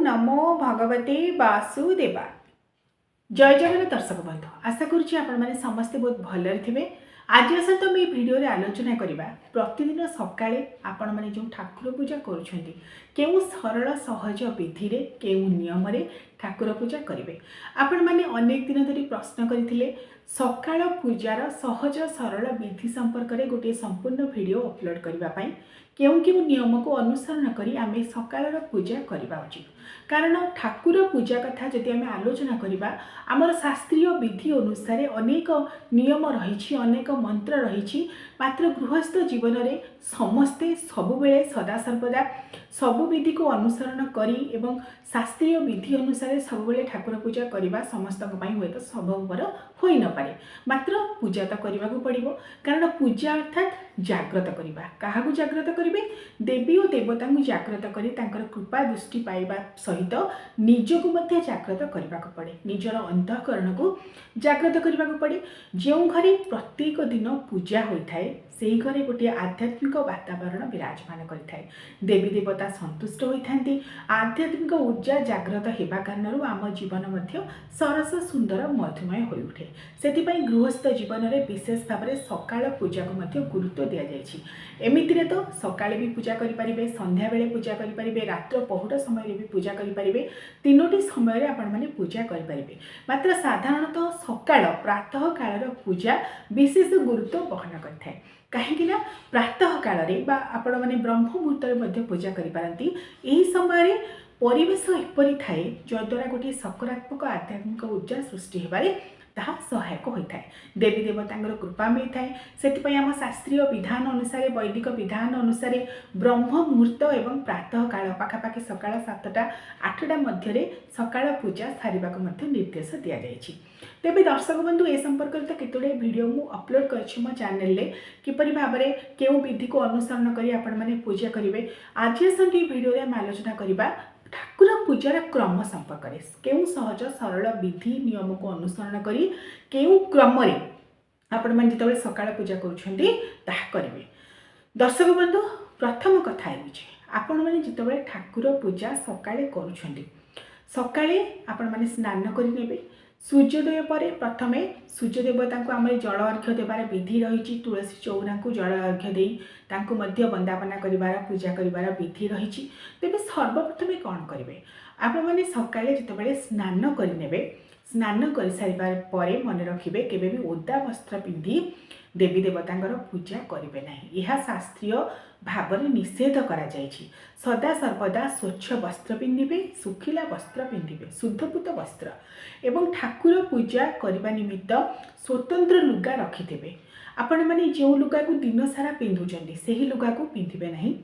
नमो भगवते वासुदेवा। जय जगन्नाथ दर्शक बंधु, आशा करुच्ची आपण मैंने समस्ते बहुत भलरे थे। आज आसत आम भिडियो आलोचना करवा प्रतिदिन सकाळे आपण मैंने जो ठाकुर पूजा करुछंती केउ सरल सहज विधि रे केउ नियम रे ठाकुर पूजा करेंगे। आपण मैंने अनेक दिन धरी प्रश्न करते सकाळ पूजार सहज सरल विधि संपर्क में गोटे संपूर्ण वीडियो अपलोड करने केउ केउ नियम को अनुसरण करी आमे सकाळर पूजा करबा उचित। कारण ठाकुर पूजा कथा जदि आमे आलोचना करबा आमर शास्त्रीय विधि अनुसार अनेक नियम रही, अनेक मंत्र रही। मात्र गृहस्थ जीवन में समस्ते सबुबले सदा सर्वदा सबु विधि को अनुसरण करी एवं शास्त्रीय विधि अनुसार सबुबले ठाकुर पूजा करने समस्त हुए तो संभवपर हो न पारे। मात्र पूजा तो करने को पड़ो, कारण पूजा अर्थात जाग्रत करवा। क्या जाग्रत करेंगे? देवी और देवता को जाग्रत करी तांकर कृपा दृष्टि पाइबा सहित निजको मध्य जाग्रत करने को पड़े, निजर अंतःकरण को जाग्रत करने को पड़े। जो घरे प्रत्येक दिन पूजा होता है से घरे गोटे आध्यात्मिक वातावरण विराजमान करें। देवी देवता संतुष्ट होती, आध्यात्मिक ऊर्जा जाग्रत होगा कारण आम जीवन मध्य सरस सुंदर मधुमय हो उठे। से गृहस्थ जीवन में विशेष भाव में सकाळ पूजा को गुरुत्व दि जाएगी। एमितिरे तो सकाळे भी पूजा करें, संध्या बेले पूजा करें, रात्र पहुट समय भी पूजा करें, तीनोटी समय आपण मैंने पूजा करें। मात्र साधारणतः सकाळ प्रातः कालर पूजा विशेष गुरुत्व बहन करें। कहीं प्रातः काल आपण मैंने ब्रह्म मुहूर्त पूजा करें। यही समय परिवेश एपरी थाए जद्वारा गोटे सकारात्मक आध्यात्मिक ऊर्जा सृष्टि होबारे ताहा सहायक होता है। देवी देवता कृपा मिलता है। से आम शास्त्रीय विधान अनुसार वैदिक विधान अनुसार ब्रह्म मुहूर्त एवं प्रातः काल पाखापाखि सकाळ 7टा 8टा मध्य सकाळ पूजा सारिबा को निर्देश दि जाएगी। तेज दर्शक बंधु ए संपर्क में तो केतोड़े वीडियो मु अपलोड कर मो चैनल रे किपरि भाव में केउ विधि को अनुसरण करी आपण माने पूजा करेंगे। आज आसंती वीडियो रे हम आलोचना करबा ठाकुर पूजार क्रम संपर्क में केउ सहज सरल विधि नियम को अनुसरण करी केउ क्रम रे आपण माने जिते सकाळ पूजा करुछंती ताहा करेंगे। दर्शक बंधु प्रथम कथा होउछि आपण माने जिते ठाकुर पूजा सकाळे करुछंती सकाळे आपण माने स्नान करि नेबे। सूर्योदय पर प्रथमे सूर्य देवता को आम जल अर्घ्य देवार विधि रही। तुलसी चौरा को जल अर्घ्य दे वंदापना कर पूजा कर विधि रही। तेज सर्वप्रथमे कौन करेंगे? आपण मैंने सकाळे जितेबाला स्नान करेंगे, स्नान कर सारा पर मन रखिए केवे भी ओदा वस्त्र पिंधि देवी देवता पूजा करेंगे ना। यह शास्त्रीय भाव में निषेध करा जायछि। सदा सर्वदा स्वच्छ वस्त्र पिंधिबे, सुखिला वस्त्र पिंधिबे, शुद्धपूत वस्त्र एवं ठाकुर पूजा करने निमित्त स्वतंत्र लुगा रखिथिबे। आपण माने जो लुगा को दिन सारा पिंधुचंदी सेही लुगा को पिंधिबे नहीं,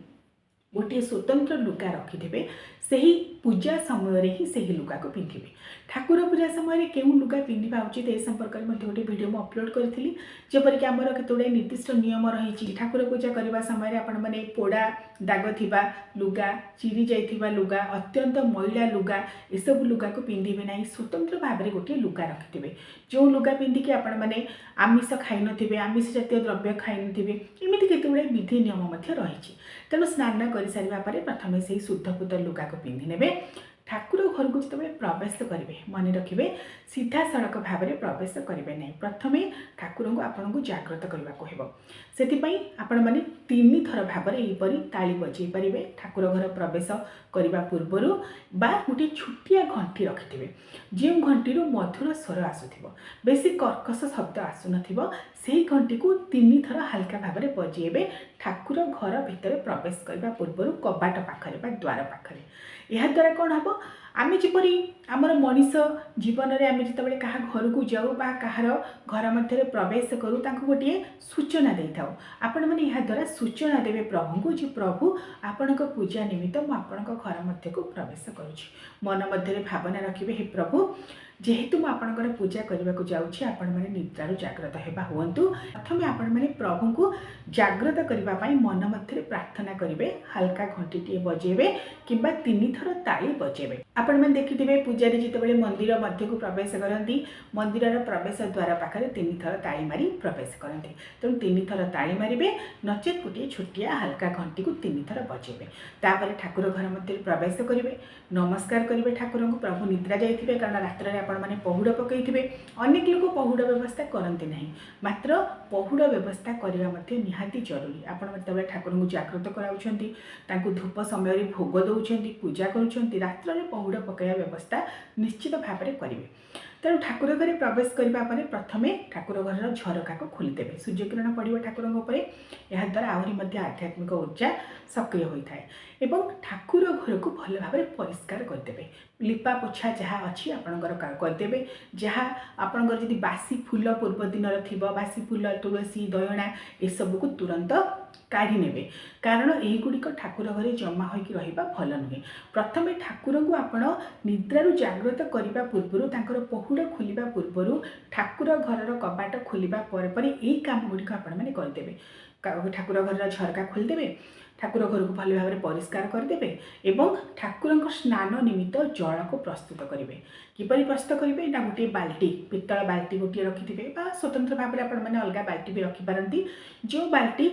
गोटे स्वतंत्र लुगा रखिथिबे। सही पूजा समय रे ही सही लुगा को पिंधिबे। ठाकुर पूजा समय केउ लुगा पिंधिबा उचित ए संपर्क में गोटे वीडियो में अपलोड करी। जेपरिक आमर केतोड़े निर्दिष्ट नियम रही। ठाकुर पूजा करने समय आपण माने पोड़ा दाग थिबा लुगा, चिरी जाइथिबा लुगा, अत्यंत मैला लुगा एसबू लुगा को पिंधिबे नहीं। स्वतंत्र भाव में गोटे लुगा रखिथिबे। जो लुगा पिंधिकी आपण माने आमिष खाई नथिबे, आमिष जातीय द्रव्य खाई नथिबे, एमिति केतोड़े विधि नियम मध्य रही। तेणु स्नान कर सारा पर प्रथम से शुद्धपूत लुगा को पिंधि नेबे। ठाकुर घर को जो प्रवेश करेंगे मन रखिए सीधा सड़क भाव में प्रवेश करेंगे नहीं। प्रथमे ठाकुर को आपन को जाग्रत करने को हेबो। सेतिपई आपण माने 3 थर भाव में यहीपरि ताली बजै पारिबे। ठाकुर घर प्रवेश करने पूर्वर बा गोटे छुटिया घंटी रखिथिबे। जो घंटी मधुर स्वर आसुथिबो, बेसी कर्कश शब्द आसुनथिबो, से घंटी को 3 थर हल्का भाव में बजेबे। ठाकुर घर भितर प्रवेश करने पूर्वर कबाट पाखरे बा द्वार पाखरे। यह द्वारा कौन हम आम जपरी आमर मनीष जीवन में आम जिते क्या घर को जाऊ बा कहार घर मध्य प्रवेश करूँ गोटे सूचना दे था। आपण मैंने यह द्वारा सूचना देवे प्रभु को जो प्रभु आपण पूजा निमित्त मुझे घर मध्य को प्रवेश करुँच। मन मध्य भावना रखिए हे प्रभु जेहेतु मुझे पूजा करने को जाऊँगी आपण मैंने निद्रारू जाग्रत होगा हूँ। प्रथम आपण मैंने प्रभु को जाग्रत करने मन मध्य प्रार्थना करेंगे, हल्का घंटी बजेबे कि 3 थर ताली बजेबे। आपण मैंने देखिथे पूजारी जितेबाला मंदिर मध्य को प्रवेश करती मंदिर प्रवेश द्वार पाखे 3 थर ताली मारी प्रवेश करते तेणु 3 थर ताली मारे नचेत गोटे छोटिया हल्का घंटी को 3 थर बजेबे तापर ठाकुर घर मध्य प्रवेश करेंगे नमस्कार करेंगे ठाकुर को प्रभु निद्रा जाइए कारण रात्र में आपण मैंने पहुड़ पकईथे अनेक लोग पहुड़ व्यवस्था करते ना मात्र पहुड़ व्यवस्था करने निहाती जरूरी आपण मतलब ठाकुर को जागृत कराऊँ धूप समय भोग दौरान पूजा करुँच रात्र में पहुड़ पकड़ा व्यवस्था निश्चित भाव में करेंगे तेणु ठाकुर घर प्रवेश करने प्रथम ठाकुर घर झरका को खोलीदेवे सूर्यकिरण पड़ो ठाकुर या द्वारा आहरी आध्यात्मिक ऊर्जा सक्रिय होता है और ठाकुर घर को भल भाव में परिष्कार करदे लिपा पोछा जहाँ अच्छी आपणकर करदे जहाँ आपणकर जदि बासी फूल पूर्व दिन थी बासी फूल तुलसी दयणा ये सब को तुरंत काढ़ी नेबे कारण यहीगुड़िक ठाकुर घरे जमा होइकी रहिबा भल नुहे प्रथम ठाकुर को आपण निद्रारु जागृत करने पूर्वर तांकर पहुड़ खोलिबा पूर्वर ठाकुर घर कबाट खोलिबा पर यही काम गुड़िक आपण मैंने करदे ठाकुर घर झरका खोलीदेवे ठाकुर घर को भल भाव में परिष्कार करदे एवं ठाकुर स्नान निमित्त जल को प्रस्तुत करेंगे किपरि प्रस्तुत करेंगे ना गोटे बाल्टी पित्तल बाल्टी गोटे रखिथे स्वतंत्र भाव में आपण मैंने अलग बाल्टी भी रखिपारती जो बाल्टी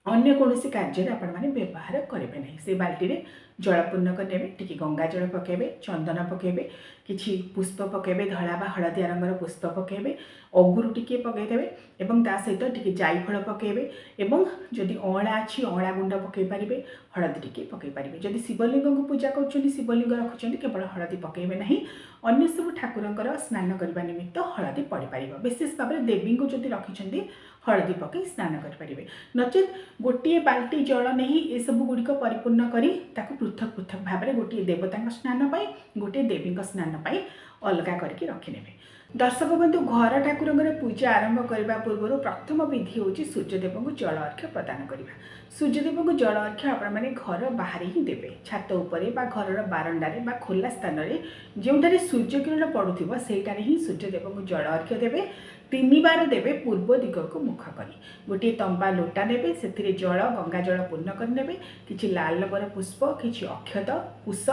अन्य कौन कार्य आपण मैंने व्यवहार करेंगे ना से बाल्टी में जल पूर्ण करने टी गंगा जल पकेबे चंदन पकेबे किछि पुष्प पकेबे धला बा हलदिया रंगर पुष्प पकेबे अगुरु टिके पकईदेवे एवं ता सहित टिके जायफल पकेबे एवं जदि अँला अच्छी अँला गुंड पकई पारे हलदी टिके पकई पारे जदि शिवलिंग को पूजा कर शिवलिंग रखुच्च केवल हलदी पकेबे नहीं अन्य सब ठाकुर स्नान करने निमित्त हलदी पड़ पार विशेष भाव में देवी को जदि रखिंट हलदी पकई स्नान करेंगे नचेत गोटे बाल्टी जल नहीं ये सब गुड़िक परिपूर्ण करी पृथक पृथक भाव में गोटे देवता स्नान पाई गोटे देवी स्नान पाई अलग करके रखिने दर्शक बंधु घर ठाकुर पूजा आरंभ करने पूर्व प्रथम विधि हूँ सूर्यदेव को जल अर्घ्य प्रदान करवा सूर्यदेव को जल अर्घ्य आपण मैंने घर बाहर ही देवे छात उपरे बा घर बारंडारे बा खोला स्थान में जो सूर्यकिरण पड़ुथिबो सेटारे ही सूर्यदेव को जल अर्घ्य देवे 3 बार देवे पूर्व दिग को मुख करी गोटे तंबा लोटा नेबे से जल गंगा जल पूर्ण करने किसी लाल रंगर पुष्प किसी अक्षत कुश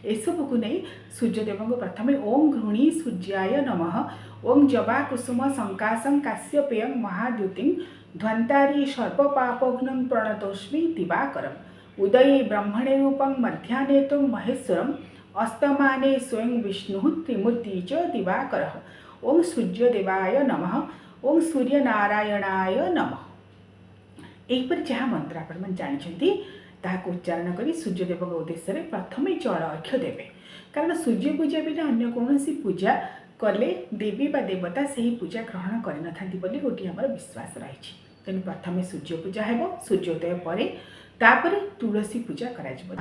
एसबू को नहीं सूर्यदेव को प्रथम ओं घृणी सूर्याय नमः ओं जबा कुसुम संकाशं काश्यपेयं महाद्युतिं ध्वंतारी सर्वपापघ्नं प्रणतोस्मि दिवाकरम् उदये ब्रह्मणे रूपं मध्याह्ने तो महेश्वरम् अस्तमाने स्वयं विष्णु त्रिमूर्ति च दिवाकरः ओं सूर्यदेवाय नमः ओं सूर्यनारायणाय नमः यहीपर जहाँ मंत्र आपण जानते ताको उच्चारण करी सूर्यदेव उद्देश्य प्रथम जल अर्घ्य देवे कारण सूर्य पूजा बिना अन्य कौन पूजा कले देवी बा देवता से ही पूजा ग्रहण करना गोटे आमर विश्वास रही तेणु प्रथम सूर्य पूजा है सूर्योदय पर तापर तुलसी पूजा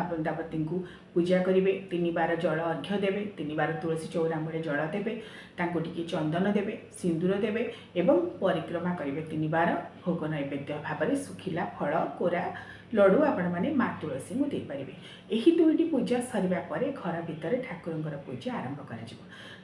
वृंदावती को पूजा करेंगे 3 बार जल अर्घ्य देवे 3 बार तुलसी चौरा मूले जल देवे टी चंदन देवे सिंदूर देवे एवं परिक्रमा करेंगे 3 बार भोग नैवेद्य भाव में सुखिला फल कोरा लड्डू आपण मैंने माँ तुलसी को देपारे यही 2टी पूजा सरिबा परे घर भितर ठाकुर पूजा आरंभ कर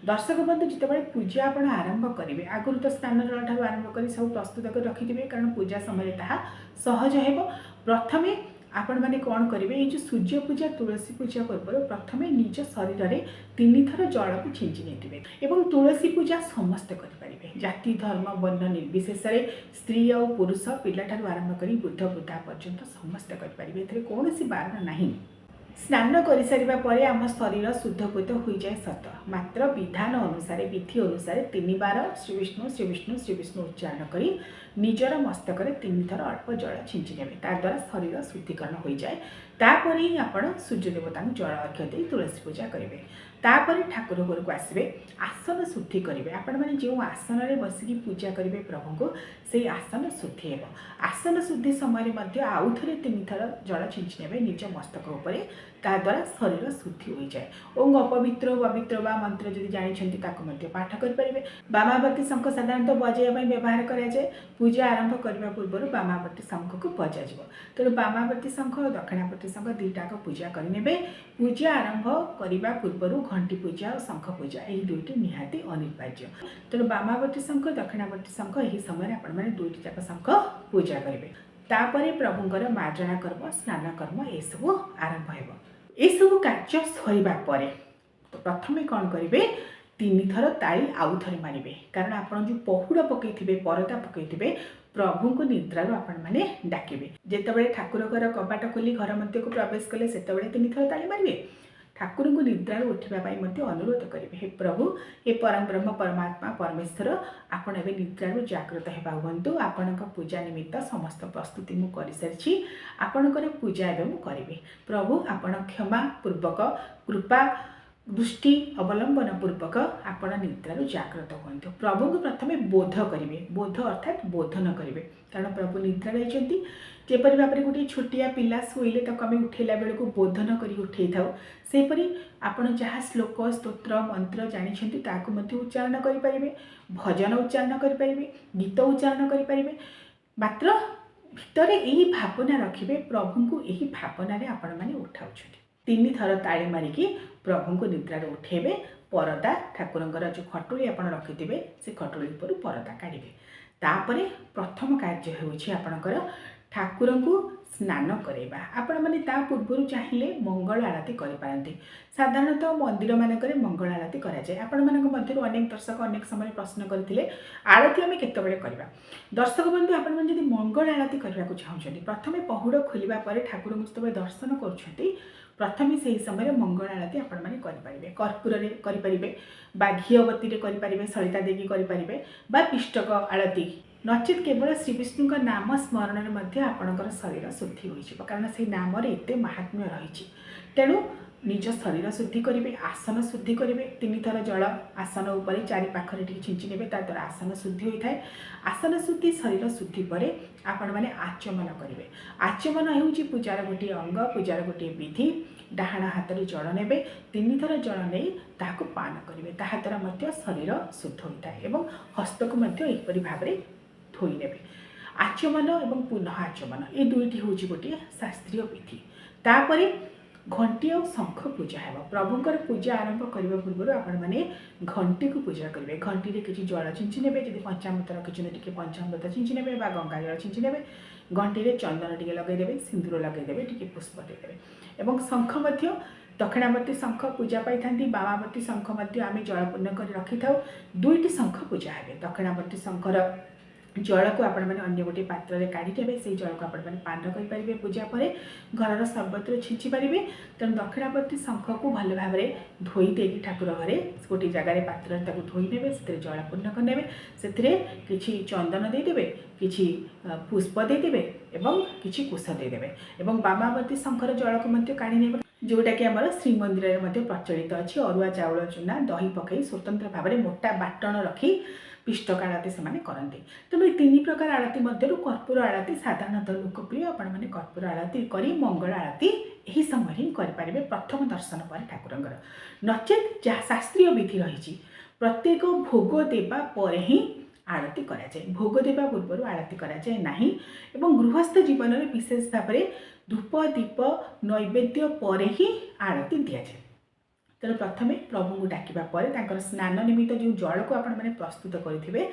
दर्शक बंधु जितेबाला पूजा आप आरंभ करेंगे आगुरी तो स्नान जल ठार आरंभ कर सब प्रस्तुत कर रखिथे कारण पूजा समय ताहा सहज हो प्रथमे आपण मैंने कौन करेंगे ये जो सूर्य पूजा तुलसी पूजा पूर्व प्रथम निज शरीर में 3 थर जल को छिंची नहीं तुलसी पूजा समस्ते करेंगे जाति धर्म वर्ण निर्विशेष स्त्री और पुरुष पिला आरंभ कर वृद्ध वृद्धा पर्यंत समस्ते करेंगे कौन बारण नहीं स्नान कर सारा पर आम शरीर शुद्धपूत हो जाए सत मात्र विधान अनुसार विधि अनुसार 3 बार श्री विष्णु श्री विष्णु श्री विष्णु उच्चारण कर निजर मस्तक 3 थर अल्प जल छिंची ने द्वारा शरीर शुद्धिकरण हो जाए तापर ही आपण सूर्य देवता को जल अर्घ्य दे तुलसी पूजा करेंगे तापर ठाकुर घर को आसवे आसन शुद्धि करेंगे आपण मैंने जो आसन में बसिकी पूजा करेंगे प्रभु को से आसन शुद्धि हो आसन शुद्धि समय आउ थे 3 थर जल छिंची ने निज मस्तक उपर द्वारा शरीर शुद्धि हो जाए ओं अपवित्र पवित्र व मंत्र जदि जानते पाठ करेंगे बामावर्ती शंख साधारणतः बजाइवा व्यवहार कराए पूजा आरंभ करने पूर्व बामावर्ती शंख को बजा तेणु बामावर्ती शंख और दक्षिणावर्ती शंख 2टाक पूजा करेंगे पूजा आरंभ करने पूर्व घंटी पूजा और शंख पूजा यही 2टी निहाती अनिवार्य तेणु बामावर्ती शंख दक्षिणावर्ती शंख यही समय आपण मैंने 2टी जाक शंख पूजा करेंगे तापर प्रभुंर मार्जना कर्म स्नान कर्म ये सब आरंभ हो सब कार्य सरिबा परे प्रथमे कौन करेंगे 3 थर ताली आउ थे मारे कारण आप जो पहुड़ पकई परदा पकई प्रभु को निद्रारू आपण मैंने डाकिबे जितेबाला ठाकुर घर कबाट खोली घर मध्य को प्रवेश कले से 3 थर ताली मारे ठाकुर को निद्रारू उठापी अनुरोध करेंगे हे प्रभु हे परम ब्रह्म परमात्मा परमेश्वर आपण एवं निद्रारू जागृत होगा हूँ आपण पूजा निमित्त समस्त प्रस्तुति मुझे सारी आपणकर पूजा एवं करेंगे प्रभु आपण क्षमा पूर्वक कृपा दृष्टि अवलंबन पूर्वक आपण निद्रारू जागृत हूँ प्रभु को प्रथमे बोध करेंगे बोध अर्थात बोधन करेंगे कारण प्रभु निद्रा रही जेपरी भाव में गोटे छोटिया पिला शोले तक आम उठेला बेलू बोधन कर उठे था सेपरी आपण जहाँ श्लोक स्तोत्र मंत्र जानी ताकू उच्चारण करेंगे भजन उच्चारण करेंगे गीत उच्चारण करेंगे मात्र भितर यही भावना रखिए प्रभु को यही भावना आपण मैंने उठाऊ 3 थर ताली मारिकी प्रभु को निद्रार उठेबे परदा ठाकुरंकर जो खटुली आप रखिथे से खटुली पर परदा काढ़े तापरे प्रथम कार्य होउछि आपणकर ठाकुर को स्नान करवा आपण मैंने ता पूर्व चाहिए मंगल आरती करें साधारणतः मंदिर मानक मंगल आरती कराए आपण मध्य अनेक दर्शक अनेक समय प्रश्न करते आरती आम केतबेले करवा दर्शक बंधु आपण मैंने जब मंगल आरती करने को चाहते प्रथमे पहुड़ खोलिबा परे ठाकुर को जो दर्शन कर प्रथमे से ही समय मंगल आरती आपण मैंने करें कर्पूर करें बा घीअबती करें सलिता देकी करें बा पिष्टक आरती नचेत केवल श्री विष्णु का नाम स्मरण में आपणकर शरीर शुद्धि हो कारण से नाम एत महात्म्य रही तेणु निज शरीर शुद्धि करेंगे आसन शुद्धि करेंगे 3 थर जल आसन उपर चारि पाखरे छिंची ने द्वारा आसन शुद्धि होता है आसन शुद्धि शरीर शुद्धि पर आपण मैंने आचमन करेंगे आचमन हो पूजार गोटे अंग पूजार गोटे विधि डाहाण हाथ में जल ने 3 थर जल नहीं ताकू पान करेंगे द्वारा शरीर शुद्ध होता है और हस्त को यहपरी भाव में धोई ने आचमन और पुनः आचमन ये दुईटी हूँ गोटे शास्त्रीय विधि तापर घंटी और शंख पूजा है प्रभुंर पूजा आरंभ करने पूर्व आपण मैंने घंटी को पूजा करेंगे घंटी में किसी जल छिंची ने जब पंचामृत रखी पंचामृत छिंची ने गंगा जल छिंची ने घंटी में चंदन टे लगेदेवे सिंदूर लगेदेवे टी पुष्प देदेवे और शंख दक्षिणावर्ती शंख पूजा पाई था बामावर्ती शंख आम जलपूर्ण कर रखी था दुईटी शंख पूजा है दक्षिणावर्ती शंखर जल को आपण मैंने अन्य गोटे पात्र में काढ़ी देवे से जल को आपण मैंने पान करेंगे पूजा पर घर सर्वत्र छिंची पारे तेणु दक्षिणावर्ती शंख को भल भाव में धोई देकी ठाकुर घरे गोटे जगार पात्र धोई ने से जल पूर्ण करने से किसी चंदन देदेवे किसी पुष्प देदेवे एवं किसी कुश देदेवे एवं बामावर्ती शंखर जल को काढ़ी ने जोटा कि आम श्रीमंदिर में प्रचलित अच्छी अरुआ चाउल चूना दही पकई स्वतंत्र भाव में मोटा बाटण रखी पिष्टक आरती से करते तेणु ये 3 प्रकार आरती मध्य कर्पूर आरती साधारणतः लोकप्रिय आपण मैंने कर्पूर आरती करी मंगल आरती यही समय ही करें प्रथम दर्शन पर ठाकुरंकर नचेत जहाँ शास्त्रीय विधि रही प्रत्येक भोग देवा पर ही आरती कराए भोग देवा पूर्व आरती कराए नहीं एवं गृहस्थ जीवन में विशेष भाव में धूप दीप नैवेद्य पर ही आरती दि जाए तेणु प्रथमे प्रभु को डाकिबा स्नान निमित्त जो जल को आपण मैंने प्रस्तुत करेंगे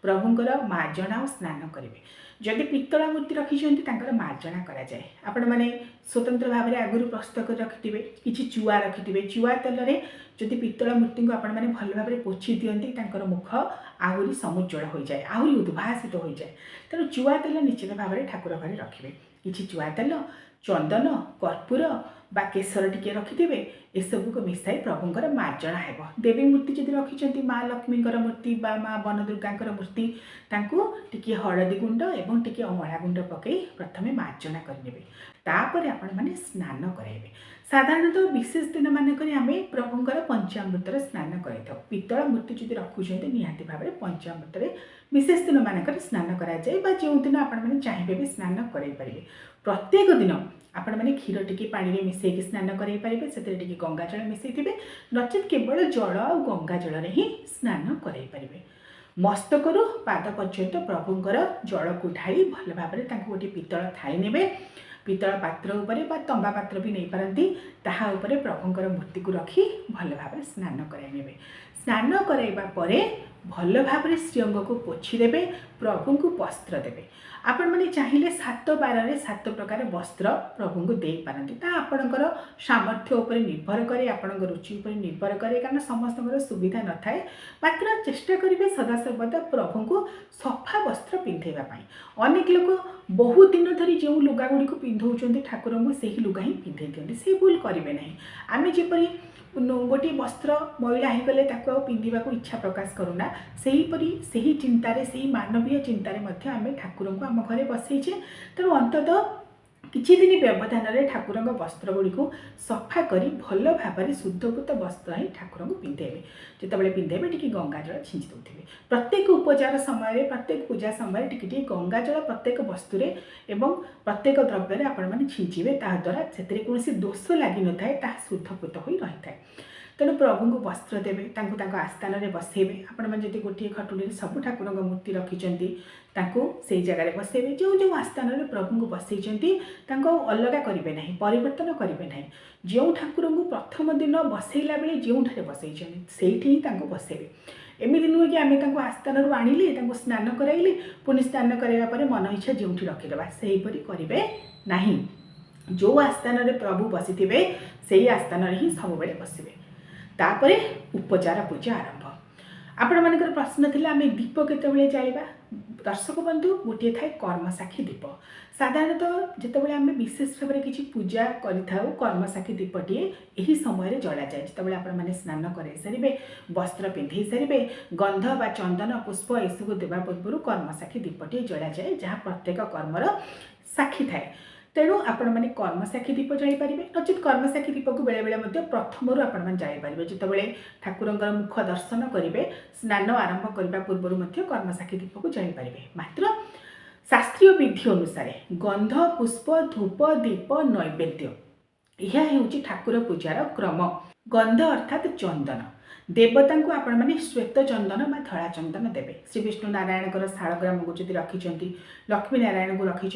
प्रभुंर मार्जना और स्नान करेंगे जदि पित्तला मूर्ति रखिंट मार्जना कराए आपण मैंने स्वतंत्र भाव में आगुरी प्रस्तुत कर रखिथे किसी चुआ रखिथे चुआ तेल में जदि पित्तला मूर्ति को आपण मैंने भल भाव में पोछि दिखती मुख आहरी समुज्वल हो जाए आहरी उद्भासित हो जाए तेणु चुआ तेल निश्चित भाव में ठाकुर घरे रखिए किसी चुआ तेल चंदन कर्पूर बा केसर टिके रखिथे एसबू को मिसाई प्रभुंर मार्जना है देवी मूर्ति जब रखिंट माँ लक्ष्मी मूर्ति बा माँ बनदुर्गा मूर्ति टिके हलदी गुंड और टिके अमला गुंड पकई प्रथमे मार्जना करेंगे तापर आपण मैंने स्नान कराइबे साधारणतः विशेष दिन मानक आम प्रभुंर पंचामृत स्नान कर पित्तल मूर्ति जब रखुंट निहाती भाव में पंचामृत विशेष दिन मानक स्नान कराए जो दिन आपण मैंने चाहिए भी स्नान करें प्रत्येक दिन आपण मैंने क्षीर टिके पानी में मिसेक स्नान करें से गंगा जल मिसई नचेत केवल जल और गंगा जल ही स्नान करें मस्तकरू पाद पर्यंत प्रभुंर जल को ढाई भल भाव में गोटे पित्तल थाली ने पित्तल पात्र उपरे बा तंबा पात्र भी नहीं पारती ताहा उपरे प्रभुंर मूर्ति को रखी भल भाव स्नान कराइबे स्नान कराइबा परे भल भाव श्रीअंग को पोछीदेवे, प्रभु को वस्त्र देवे। आपण मैंने चाहिए 7 बार 7 प्रकार वस्त्र प्रभु को दे पारती। आपणकर सामर्थ्य उपर निर्भर करे, आपण रुचि उपर निर्भर करे, कारण समस्त सुविधा न थाए। मात्र चेष्टा करेंगे सदासर्वदा प्रभु को सफा वस्त्र पिंधेवाई। अनेक लोक बहुत दिन धरी जो लुगा गुड़ी पिंधौं ठाकुर को से ही लुगा ही पिंधे दिखते, से भूल करेंगे ना। आम जपरी गोटे वस्त्र मैला होगले पिंधा को इच्छा प्रकाश करूना, सेहीपरी से चिंतार से मानवीय चिंतार आम ठाकुर को आम घरे बसईचे। तेणु अंततः किछि दिन व्यवधान ठाकुर वस्त्र गुड़ी को सफा करी भल भाव शुद्धकृत वस्त्र ही ठाकुर को पिंधेबे। जितेबाला पिंधेबे टी गंगाजल छिंची दौथे। प्रत्येक उपचार समय, प्रत्येक पूजा समय टी गंगाजल प्रत्येक वस्तुरे एवं प्रत्येक द्रव्य आपण मैंने छिंचे, ताद्वारा से कौन दोष लगी न था, शुद्धकृत हो रही है। तेणु प्रभु को वस्त्र देवे, आस्थान में बसैबे। आपण मैंने जब गोटे खटुली सब ठाकुर मूर्ति रखिंट से जगार बसैबे। जो जो आस्थान में प्रभु को बसई अलग करेंगे ना, परिवर्तन करेंगे ना। जो ठाकुर को प्रथम दिन बसैला बेले जो बसई से बसैबे। एमती नुहे कि आम आस्थान आनिले स्नान कराइले, पुणी स्नान कराइबा मन इच्छा जो रखीदे, सेहीपरि करेंगे ना। जो आस्थान में प्रभु बसी से आस्थान ही सब बेले बसबे। तापरे उपचार पूजा आरंभ। आपण मानकर प्रश्न थिला आमे दीप केतेबेले जालिबा। दर्शक बंधु, गोटे थाए कर्मसाखी दीप। साधारणतः जितेबाला आम विशेष भाव में किसी पूजा करिथाउ, कर्मसाखी दीपटे यही समय जला जाए। जितेबाला आपण माने स्नान कर सारे, वस्त्र पिंधे सारे, गंध बा चंदन पुष्प यू देवा पूर्व कर्मसाखी दीपटे जला जाए, जहाँ प्रत्येक कर्मर साक्षी थाए। तेणु आपण मैंने कर्मसाखी दीप जापारे, नचेत कर्मसाखी दीप को बेले बेले प्रथम आपण जापारे। जितेबाला ठाकुर मुख दर्शन करेंगे, स्नान आरंभ करने पूर्व कर्मसाखी दीप को जापारे। मात्र शास्त्रीय विधि अनुसार गंध पुष्प धूप दीप नैवेद्य यह हूँ ठाकुर पूजार क्रम। गंध अर्थात चंदन, देवता को आपण मैंने श्वेत चंदन बा धला चंदन देवे। श्री विष्णु नारायण शालग्राम को जब रखिंट, लक्ष्मी नारायण को रखिंट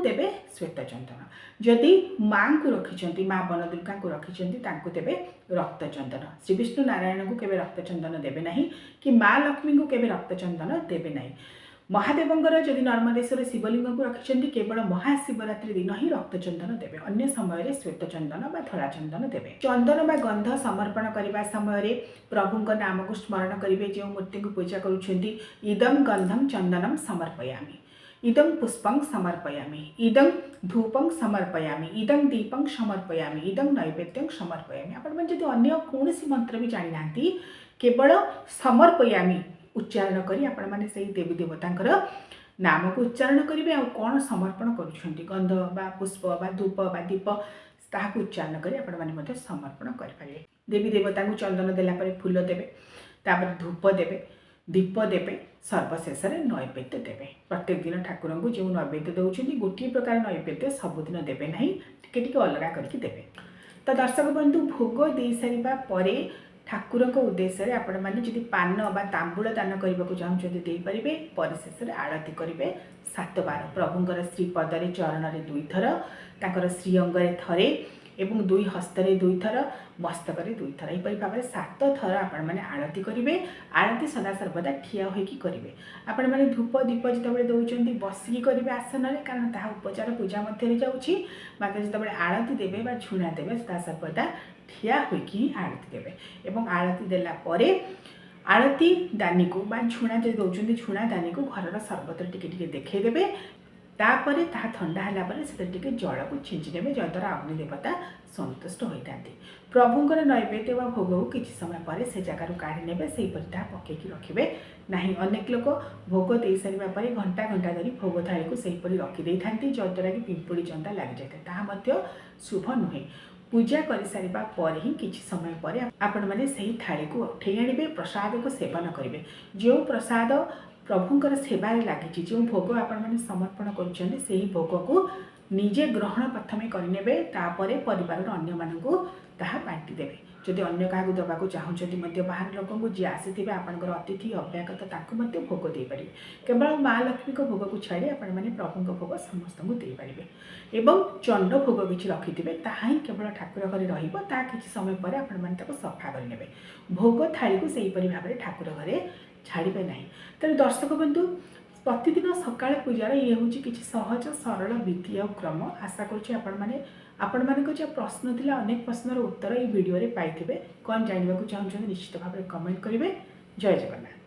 देवे श्वेत चंदन। जदि माँ को रखिंट, माँ वन दुर्गा को रखिंट देवे रक्त चंदन। श्री विष्णु नारायण को केवे रक्त चंदन देवे ना, कि माँ लक्ष्मी को केवे रक्त चंदन देवे ना। महादेवंकर जदि नर्मदेश्वर शिवलिंग को रखिंट केवल महाशिवरात्रि दिन ही रक्त चंदन देवे, अन्य समय श्वेत चंदन बा धला चंदन देवे। चंदन बा गंध समर्पण करने समय प्रभु नाम को स्मरण करेंगे। जो मूर्ति को पूजा करुँच, इदम गंधम चंदनम समर्पयामि, इदं पुष्पं समर्पयामि, इदं धूपं समर्पयामि, इदं दीपं समर्पयामि, इदं नैवेद्यं समर्पयामि। आपण मैंने जब अन्य कौन मंत्र भी जानी ना, केवल समर्पयामि उच्चारण करी आपण मैंने से देवी देवतांकर नाम को उच्चारण करेंगे। आ कौन समर्पण करुँच, गंध बा पुष्प बा धूप बा दीप ताकू उच्चारण करी आपण मैंने समर्पण करेंगे। देवी देवता को चंदन देलापर फूल देवे, तापर धूप देवे, दीप देवे, सर्वशेष नैवेद्य देवे। प्रत्येक दिन ठाकुर को जो नैवेद्य दौरान गोटे प्रकार नैवेद्य सबुदिन देवे ना, टिके अलग करके देवे। तो दर्शक बंधु, भोग दे सारिबा परे ठाकुर को उद्देश्य आपण मैंने जब पान बा तांबूल दान करने को चाहते दे पारे। परिशेष आरती करेंगे 7 बार। प्रभुंर श्रीपदे चरण में 2 थर, तांकर श्रीअंगे थरे एवं 2 हस्तरे 2 थर, मस्तक 2 थर, यहपरी भाव में 7 थर आपण मैंने आरती करेंगे। आरती सदा सर्वदा ठिया होइकी करेंगे। आपण मैंने धूप दीप जिते दौरान बसिकी करेंगे आसन में, कारण ता उपचार पूजा मध्य जाऊँगी। मात्र जिते आरती देवे बा झुणा देवे सदा सर्वदा ठिया होइकी आरती देवे। एवं आरती देला परे आरती दानी को बा झुणा जो दौरान झुणा दानी को घर सर्वत्र टिके देखईदेवे। तापरे ता ठंडा है से जल को छिंची देवे, जद्वारा अग्नि देवता संतुष्ट होता। प्रभुंर नैवेद्य व भोग को किसी समय पर से जगार काढ़ी ने से पकईकी रखिए ना। अनेक लोक भोग दे सारे घंटा घंटा धरी भोग थाली को सहीपरि रखिदे था, जद्वारा कि पिंपुड़ी चंदा लग जाए, ताहा शुभ नुहे। पूजा कर सारिबा पर ही किछि समय पर आपण माने सही थाली को उठे आनिबे, प्रसाद को सेवन करेंगे। जो प्रसाद प्रभुंर सेवार लगी, जो भोग आपण मैंने समर्पण करुँच, से ही भोग को निजे ग्रहण प्रथमे करेंगे, तापर परिवार अन्य मानू ताहा बांटी देवे। जदि अन्य क्या देवाक चाहते बाहर लोक जी आसी आपंकर अतिथि अभ्यागत ताकू भोग दे पारे। केवल माँ लक्ष्मी को भोग को छाड़ी आपण मैंने प्रभु भोग समस्त दे पारे। ଏବଂ ଚଣ୍ଡ ଭୋଗ କିଛି ରଖିଥିବେ ତାହା ହିଁ କେବଳ ଠାକୁର ଘରେ ରହିବ। ତା କିଛି ସମୟ ପରେ ଆପଣମାନେ ତାକୁ ସଫା କରିନେବେ। ଭୋଗ ଥାଳିକୁ ସେହିପରି ଭାବରେ ଠାକୁର ଘରେ ଛାଡ଼ିବେ ନାହିଁ। ତେଣୁ ଦର୍ଶକ ବନ୍ଧୁ, ପ୍ରତିଦିନ ସକାଳେ ପୂଜାର ଇଏ ହେଉଛି କିଛି ସହଜ ସରଳ ବିଧି ଆଉ କ୍ରମ। ଆଶା କରୁଛି ଆପଣମାନଙ୍କ ଯେଉଁ ପ୍ରଶ୍ନ ଥିଲା, ଅନେକ ପ୍ରଶ୍ନର ଉତ୍ତର ଏହି ଭିଡ଼ିଓରେ ପାଇଥିବେ। କ'ଣ ଜାଣିବାକୁ ଚାହୁଁଛନ୍ତି ନିଶ୍ଚିତ ଭାବରେ କମେଣ୍ଟ କରିବେ। ଜୟ ଜଗନ୍ନାଥ।